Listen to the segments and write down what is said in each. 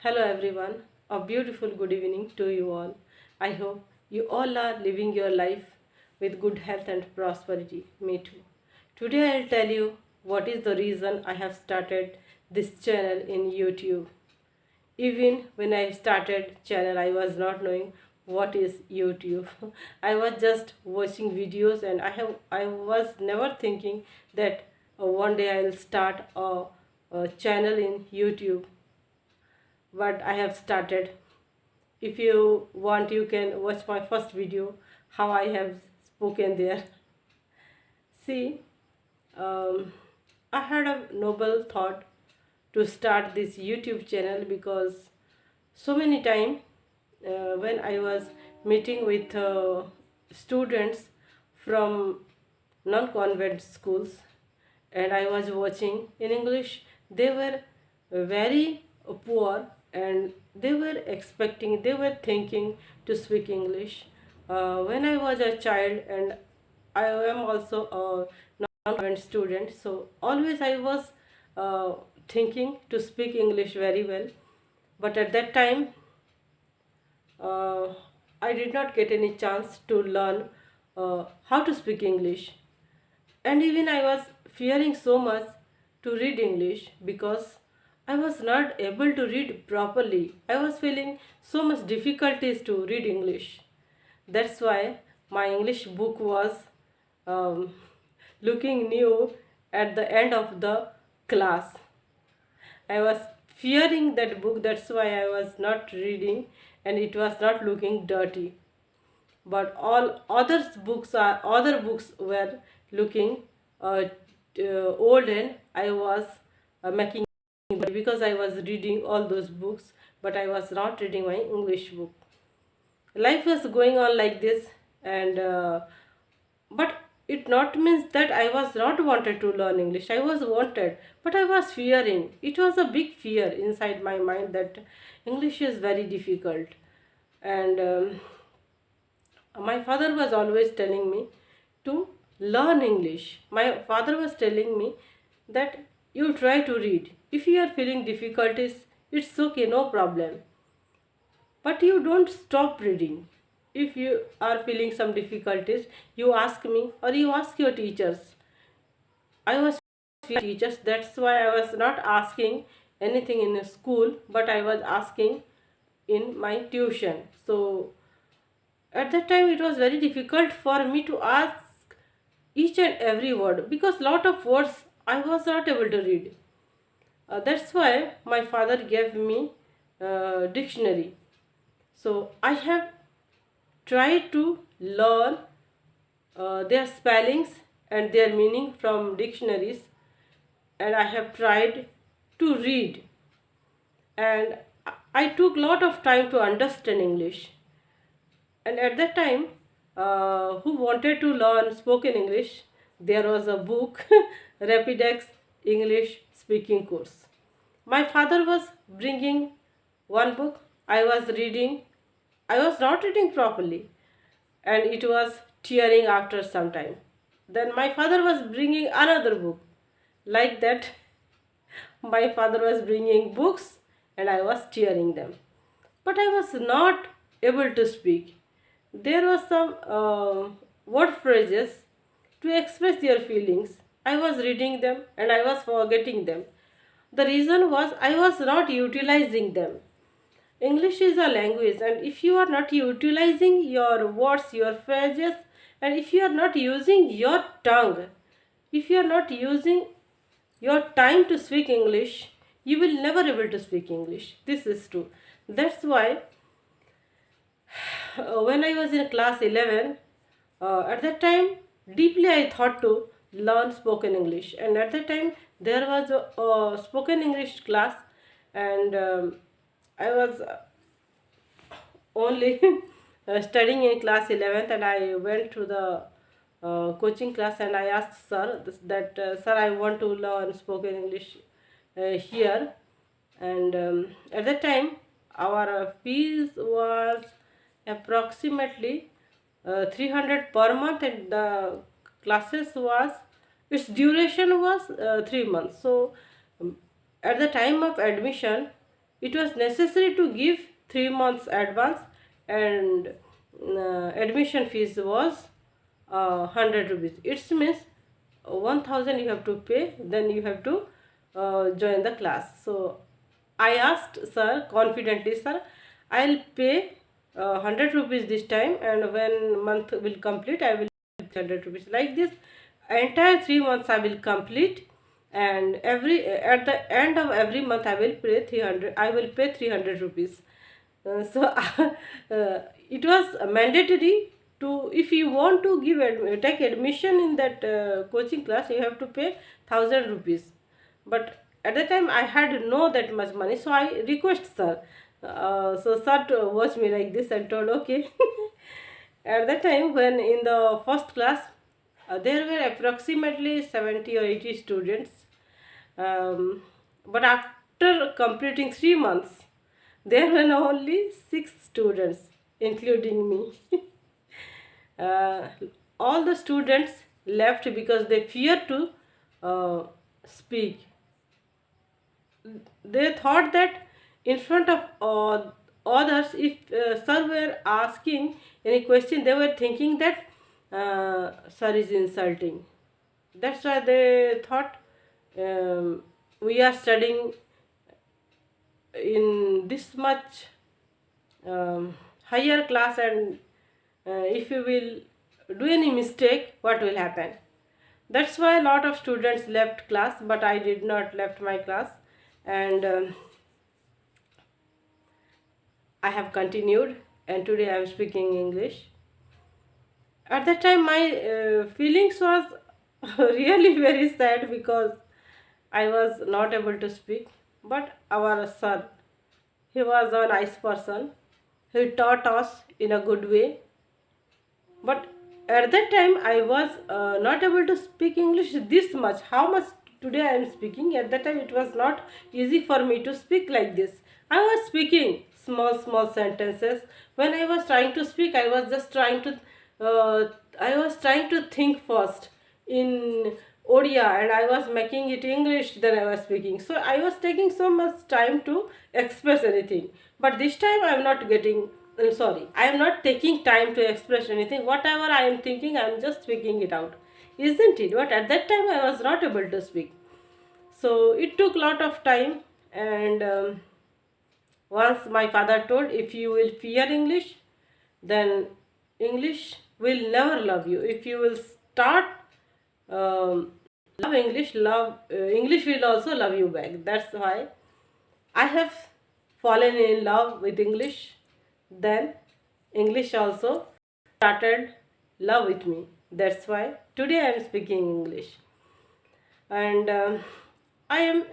Hello everyone, a beautiful good evening to you all. I hope you all are living your life with good health and prosperity. Me too. Today I'll tell you what is the reason I have started this channel in YouTube. Even when I started channel I was not knowing what is YouTube. I was just watching videos and I was never thinking that one day I'll start a channel in YouTube, but I have started. If you want, you can watch my first video, how I have spoken there. See, um, I had a noble thought to start this YouTube channel because so many time when I was meeting with students from non-convent schools and I was watching in English, they were very poor and they were thinking to speak English. When I was a child, and I am also a non-convent student, so always I was uh, thinking to speak English very well. But at that time, uh, I did not get any chance to learn how to speak English. And even I was fearing so much to read English because I was not able to read properly. I was feeling so much difficulties to read English. That's why my English book was um, looking new at the end of the class. I was fearing that book, that's why I was not reading, and it was not looking dirty. But all other books were looking old, and I was making because I was reading all those books, but I was not reading my English book. Life was going on like this, and but it not means that I was not wanted to learn English. I was wanted, but I was fearing. It was a big fear inside my mind that English is very difficult. And my father was always telling me to learn English. My father was telling me that you try to read. If you are feeling difficulties, it's okay, no problem, but you don't stop reading. If you are feeling some difficulties, you ask me or you ask your teachers. I was teachers, that's why I was not asking anything in school, but I was asking in my tuition. So at that time it was very difficult for me to ask each and every word because lot of words I was not able to read. That's why my father gave me dictionary. So I have tried to learn their spellings and their meaning from dictionaries, and I have tried to read, and I took lot of time to understand English. And at that time, who wanted to learn spoken English, there was a book, Rapidex English Speaking Course. My father was bringing one book, I was reading. I was not reading properly, and it was tearing after some time. Then my father was bringing another book. Like that, my father was bringing books and I was tearing them. But I was not able to speak. There was some word phrases to express their feelings. I was reading them and I was forgetting them. The reason was I was not utilizing them. English is a language, and if you are not utilizing your words, your phrases, and if you are not using your tongue, if you are not using your time to speak English, you will never able to speak English. This is true. That's why when I was in class 11, at that time, deeply I thought to learn spoken English. And at that time, there was a spoken English class, and I was only studying in class 11th, and I went to the coaching class and I asked sir that sir, I want to learn spoken English here. And at that time our fees was approximately 300 per month, and the classes was, its duration was 3 months. So at the time of admission, it was necessary to give 3 months advance, and admission fees was 100 rupees. It means 1000 you have to pay, then you have to join the class. So I asked sir confidently, sir, I'll pay 100 rupees this time, and when month will complete I will pay 100 rupees. Like this entire 3 months I will complete, and every at the end of every month I will pay 300, I will pay 300 rupees. So it was mandatory to, if you want to take admission in that coaching class, you have to pay 1000 rupees. But at the time I had no that much money, so I request sir. So sir watched me like this and told okay. At that time, when in the first class, there were approximately 70 or 80 students, but after completing 3 months, there were only 6 students, including me. uh, all the students left because they feared to speak. They thought that in front of others, if sir were asking any question, they were thinking that sir is insulting. That's why they thought we are studying in this much higher class, and if you will do any mistake, what will happen? That's why a lot of students left class, but I did not left my class, and I have continued, and today I am speaking English. At that time, my feelings was really very sad because I was not able to speak. But our sir, he was a nice person. He taught us in a good way. But at that time, I was not able to speak English this much. How much today I am speaking? At that time, it was not easy for me to speak like this. I was speaking small sentences. When I was trying to speak, I was just trying to think first in Odia, and I was making it English, then I was speaking. So I was taking so much time to express anything. But this time I am not getting, sorry, I am not taking time to express anything. Whatever I am thinking, I am just speaking it out. Isn't it? But at that time I was not able to speak. So it took lot of time, and once my father told, if you will fear English, then English will never love you. If you will start love English, English will also love you back. That's why I have fallen in love with English. Then English also started love with me. That's why today I am speaking English, and I am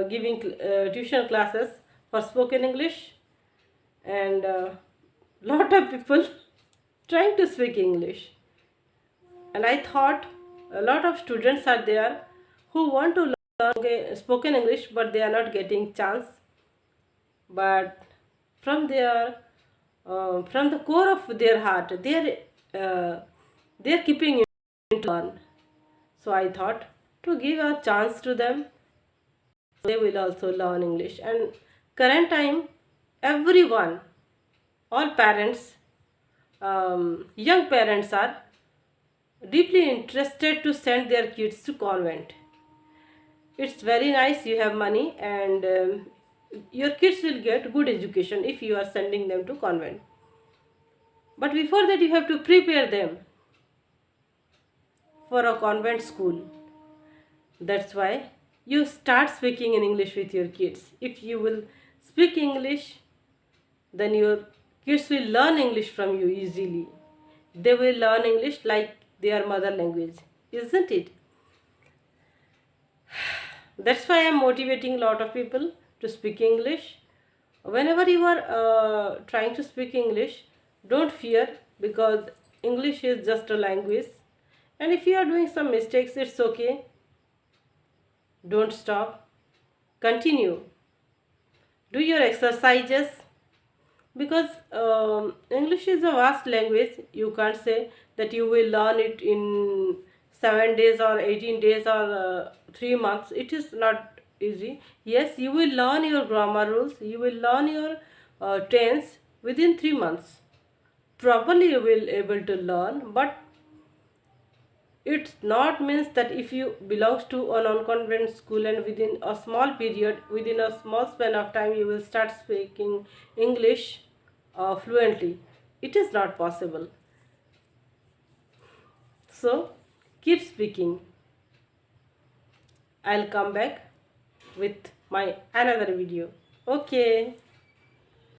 giving tuition classes for spoken English, and lot of people trying to speak English. And I thought a lot of students are there who want to learn spoken English, but they are not getting chance. But from their from the core of their heart, they are keeping it to learn. So I thought to give a chance to them, they will also learn English. And current time, everyone, all parents, young parents are deeply interested to send their kids to convent. It's very nice, you have money, and your kids will get good education if you are sending them to convent. But before that, you have to prepare them for a convent school. That's why you start speaking in English with your kids. If you will speak English, then your kids will learn English from you easily. They will learn English like their mother language, isn't it? That's why I am motivating a lot of people to speak English. Whenever you are trying to speak English, don't fear, because English is just a language. And if you are doing some mistakes, it's okay. Don't stop. Continue. Do your exercises, because English is a vast language. You can't say that you will learn it in 7 days or 18 days or 3 months. It is not easy. Yes, you will learn your grammar rules, you will learn your tense within 3 months. Probably you will able to learn, but it's not means that if you belongs to a non-convent school and within a small period, within a small span of time, you will start speaking English fluently. It is not possible. So keep speaking. I'll come back with my another video. Okay.